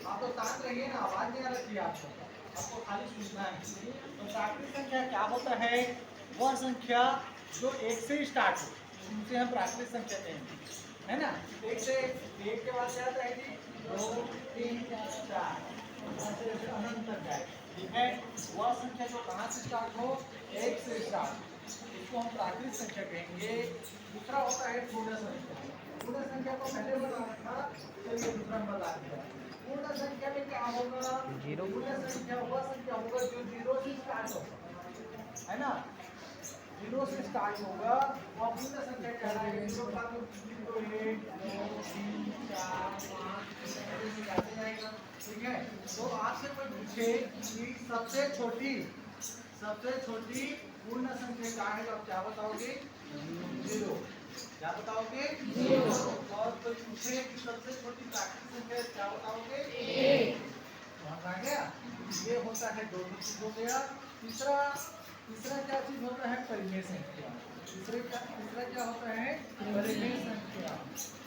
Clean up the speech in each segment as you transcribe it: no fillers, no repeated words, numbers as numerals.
आप तो ताक रहिए ना, आवाज नहीं आ रही है आपको खाली सुनना है। तो प्राकृतिक संख्या क्या होता है? वह संख्या जो एक से स्टार्ट हो, उनसे हम प्राकृतिक संख्या कहेंगे, है ना। एक से, एक के बाद क्या आता है जी? 2 3 4 ऐसे अनंत तक जाए, ठीक है। वह संख्या जो कहाँ से स्टार्ट हो? एक से स्टार्ट, इसको हम प्राकृतिक संख्या कहेंगे। दूसरा होता है पूर्ण संख्या। पूर्ण संख्या को पहले बताना था, चलिए दूसरा हम बता दिया। पूर्ण संख्या में क्या होगा? पूर्ण संख्या वह संख्या होगा जो 0 से स्टार्ट होगा, है ना। 0 से स्टार्ट होगा और पूर्ण संख्या कहलाएगी। 0 का तो 0 1 2 3 4 5 ऐसे जाते जाएगा, ठीक है। तो आपसे कोई पूछे कि सबसे छोटी पूर्ण संख्या क्या है, तो आप क्या बताओगे? 0। क्या बताओगे? 0। और कोई पूछे कि सबसे छोटी प्राकृतिक संख्या क्या बताओगे? 1। समझ आ गया? ये होता है, दो चीज हो गया। तीसरा क्या चीज होता है? परिमेय संख्या। तीसरा क्या होता है? परिमेय संख्या।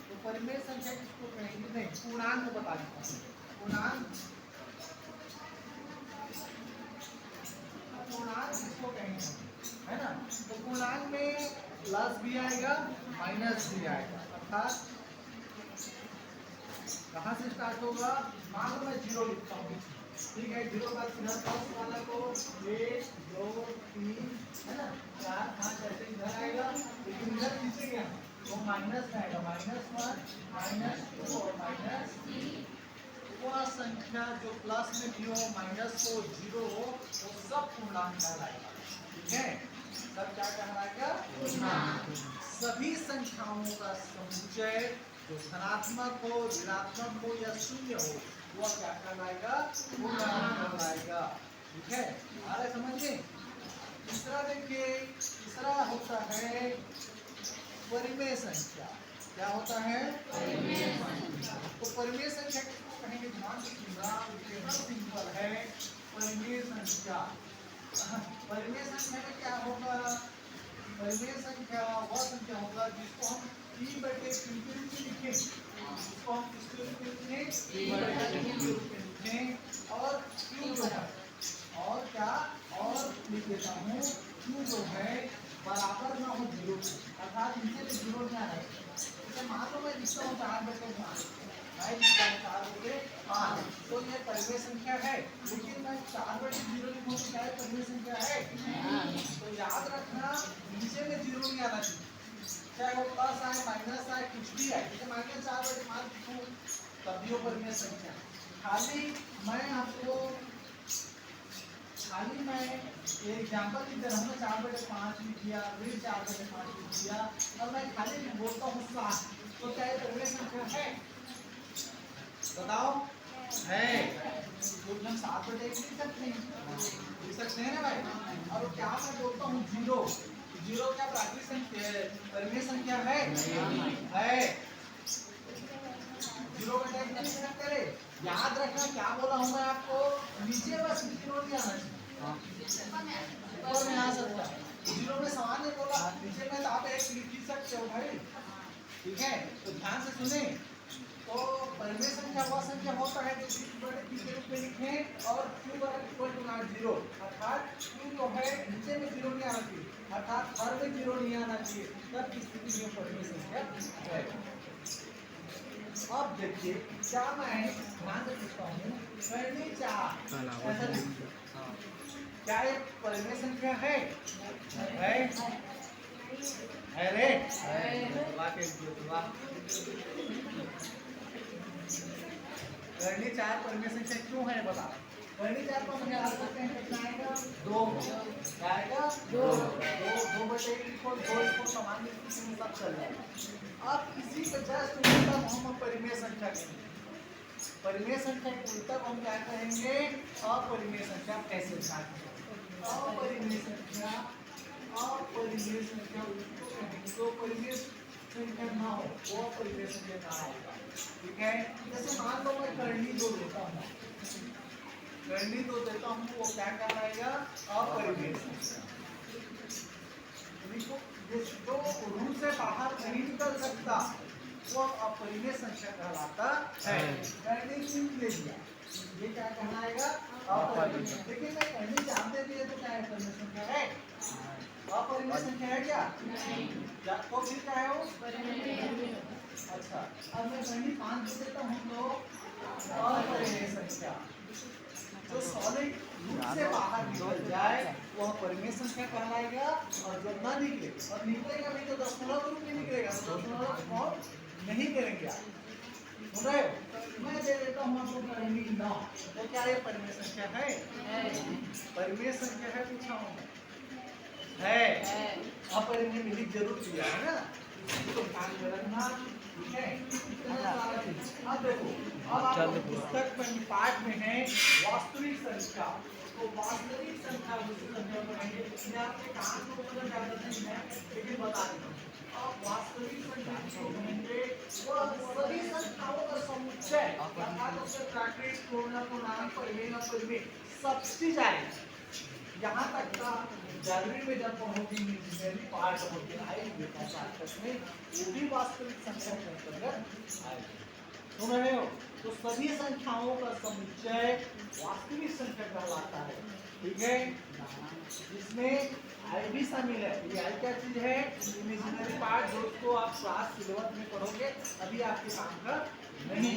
तो परिमेय संख्या किसको कहेंगे? नहीं, पूर्णांक को बता देता हूँ। पूर्णांक किसको कहेंगे, है ना। तो पूर्णांक में प्लस भी आएगा, माइनस भी आएगा, अर्थात कहाँ से स्टार्ट होगा? मान लो मैं 0 लिखता हूँ, ठीक है। 0 का इधर फर्स्ट वाला को 1 2 3, है ना, 4 5 ऐसे इधर आएगा, लेकिन इधर नीचे गया तो माइनस में आएगा, -1 -2 और -3। वह संख्या जो प्लस में भी हो, माइनस हो, 0 हो, वो सब पूर्णांक कहलाएगा, ठीक है। सब क्या कहलाएगा? पूर्णांक। सभी संख्याओं का समुच्चय जो धनात्मक हो, ऋणात्मक हो या शून्य हो, वह क्या कहलाएगा? पूर्णांक कहलाएगा, ठीक है। आ रहा है समझ में? तीसरा देखिए, तीसरा होता है परिमेय संख्या। क्या होता है? परिमेय संख्या। तो परिमेय संख्या किसको कहेंगे? ध्यान रखिएगा, सिंपल है। परिमेय संख्या, परिमेय संख्या में क्या होगा? परिमेय संख्या वह संख्या होगा जिसको हम P/Q के रूप में लिखें, जिसको हम किसके रूप में लिखें? P/Q के रूप में लिखें। और Q जो है, और क्या, और लिख देता हूँ, Q जो है बराबर ना हो 0 के, अर्थात नीचे में 0 नहीं आना चाहिए। जैसे मान लो मैं लिखता हूँ 4/5, मैं लिखता हूँ 4/5, तो ये परिमेय संख्या है, लेकिन मैं 4/0 लिखूँ तो क्या परिमेय संख्या है? तो याद रखना, नीचे में 0 नहीं आना चाहिए, चाहे वो प्लस आए, माइनस आए, कुछ भी आए। जैसे -4/5 लिखूँ तब भी वो परिमेय संख्या। खाली मैं एग्जाम्पल लिख दे रहा हूँ, 4/5 लिख दिया, फिर 4/5 लिख दिया, और मैं खाली बोलता हूँ 7, तो क्या ये परिमेय संख्या है? बताओ, है। तो हम 7/1 लिख सकते हैं ना भाई। और क्या मैं बोलता हूँ 0, 0 क्या प्राकृतिक संख्या, परिमेय संख्या है? 0/1 नहीं सकते रे। याद रखना क्या बोला हूँ मैं आपको, नीचे बस 0 नहीं आना चाहिए, ऊपर में आ सकता है। 0 में सामान्य बोला, नीचे में तो आप 1 लिख सकते हो भाई, ठीक है। तो ध्यान से सुने। तो परिमेय संख्या वह संख्या होता है जो P/Q के रूप में लिखें और Q = 0, अर्थात Q जो है नीचे में 0 नहीं आना चाहिए, अर्थात हर में 0 नहीं आना चाहिए, तब की स्थिति में परिमेय संख्या है। अब देखिए, क्या मैं ध्यान से पूछता हूँ, करनी 4 क्या एक परिमेय संख्या है? रे करनी 4 परिमेय संख्या क्यों है बता। करनी 4 को हम याद करते हैं, कितना आएगा? 2 क्या आएगा? 2/1 लिखो, 2 लिखो, सामान्य स्थिति में सब चल जाएगा। अब इसी के जस्ट उल्टा हम परिमेय संख्या कहेंगे। परिमेय संख्या के उल्टा हम क्या कहेंगे? अपरिमेय संख्या। कैसे स्टार्ट? अपरिमेय संख्या, अपरिमेय संख्या उसको कहेंगे जो परिमेय संख्या ना हो, वो अपरिमेय संख्या कहा होगा, ठीक है। जैसे मान लो मैं करनी 2 देता हूँ, करनी 2 देता हूँ, वो क्या कहलाएगा? अपरिमेय संख्या। जो रूप से बाहर नहीं निकल सकता, वो अपरिमेय संख्या कहलाता है। मैंने सिंह ले लिया, ये क्या कहलाएगा? अपरिमेय। लेकिन मैं पहले जानते थे तो क्या है? परिमेय संख्या है? अपरिमेय संख्या है क्या? तो फिर क्या है वो? अच्छा, अब मैं पहली 5 दे देता हूँ तो अपरिमेय संख्या जो सॉलिड रूप से बाहर निकल जाए वह परिमेय संख्या कहलाएगा। और जब ना निकले, और निकलेगा भी तो दशमलव के रूप में निकलेगा, तो दशमलव कौन नहीं करेंगे आप, सुन रहे हो? मैं दे देता हूँ आपको परिमेय 9, तो क्या ये परिमेय संख्या है? परिमेय संख्या है, पूछा हूँ है। अपरिमेय में लिख जरूर दिया है ना, इसको ध्यान में रखना, ठीक है? अब देखो, अब आपको पुस्तक में पाठ में है वास्तविक संख्या, तो वास्तविक संख्या उसी संख्या को रहेंगे। मैं आपके कान को मतलब ज्यादा नहीं है, लेकिन बता देता हूँ। अब वास्तविक संख्या को कहेंगे वो सभी संख्याओं का समुच्चय, अर्थात उसके प्राकृत, पूर्ण, पूर्णांक, परिमेय, अपरिमेय सब चीज आएगी। यहाँ तक का 11वीं में जब पढ़ोगे इंजीनियरिंग पार्ट होते आएंगे में, वो भी वास्तविक संख्या के अंतर्गत आएगा। सुन रहे हो? तो सभी संख्याओं का समुच्चय वास्तविक संख्या कहलाता है, ठीक है? जिसमें आई भी शामिल है। ये आई क्या चीज है? इंजीनियरिंग पार्ट जो उसको आप क्लास 11 में पढ़ोगे, अभी आपके काम का नहीं,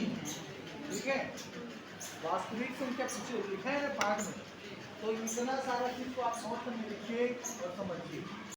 ठीक है? वास्तविक संख्या पूछे लिखा है ना पाठ में, तो इतना सारा चीज को आप नोट में लिखिए और समझिए।